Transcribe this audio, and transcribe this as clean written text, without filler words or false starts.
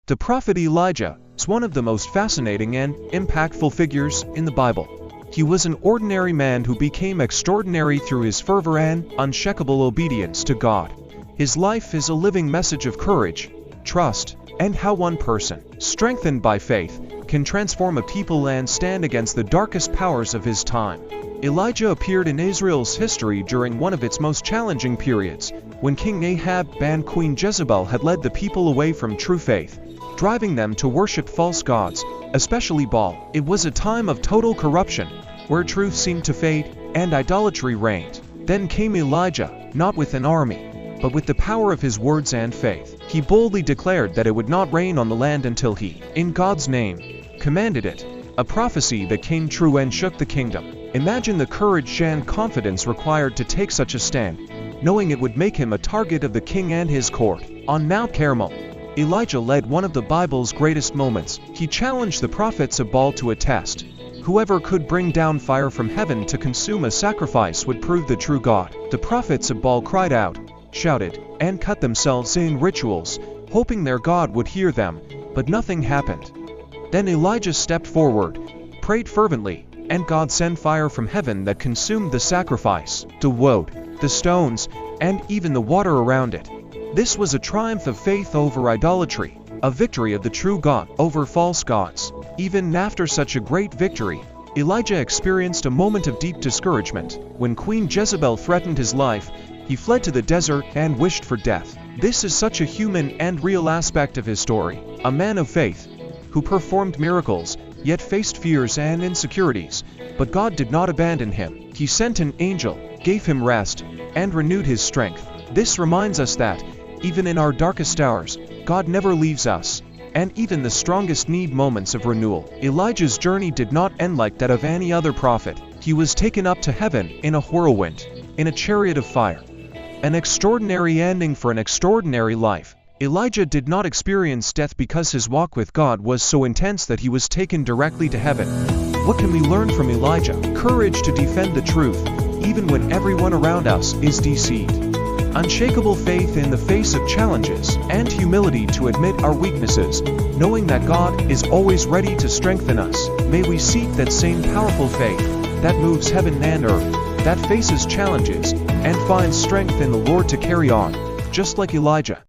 The prophet Elijah is one of the most fascinating and impactful figures in the Bible. He was an ordinary man who became extraordinary through his fervor and unshakable obedience to God. His life is a living message of courage, trust, and how one person, strengthened by faith, can transform a people and stand against the darkest powers of his time. Elijah appeared in Israel's history during one of its most challenging periods, when King Ahab and Queen Jezebel had led the people away from true faith, driving them to worship false gods, especially Baal. It was a time of total corruption, where truth seemed to fade and idolatry reigned. Then came Elijah, not with an army, but with the power of his words and faith. He boldly declared that it would not rain on the land until he, in God's name, commanded it, a prophecy that came true and shook the kingdom. Imagine the courage and confidence required to take such a stand, knowing it would make him a target of the king and his court. On Mount Carmel, Elijah led one of the Bible's greatest moments. He challenged the prophets of Baal to a test. Whoever could bring down fire from heaven to consume a sacrifice would prove the true God. The prophets of Baal cried out, shouted, and cut themselves in rituals, hoping their God would hear them, but nothing happened. Then Elijah stepped forward, prayed fervently, and God sent fire from heaven that consumed the sacrifice, the wood, the stones, and even the water around it. This was a triumph of faith over idolatry, a victory of the true God over false gods. Even after such a great victory, Elijah experienced a moment of deep discouragement. When Queen Jezebel threatened his life, he fled to the desert and wished for death. This is such a human and real aspect of his story. A man of faith, who performed miracles, yet faced fears and insecurities. But God did not abandon him. He sent an angel, gave him rest, and renewed his strength. This reminds us that, even in our darkest hours, God never leaves us, and even the strongest need moments of renewal. Elijah's journey did not end like that of any other prophet. He was taken up to heaven in a whirlwind, in a chariot of fire. An extraordinary ending for an extraordinary life. Elijah did not experience death because his walk with God was so intense that he was taken directly to heaven. What can we learn from Elijah? Courage to defend the truth, even when everyone around us is deceived. Unshakable faith in the face of challenges, and humility to admit our weaknesses, knowing that God is always ready to strengthen us. May we seek that same powerful faith that moves heaven and earth, that faces challenges, and finds strength in the Lord to carry on, just like Elijah.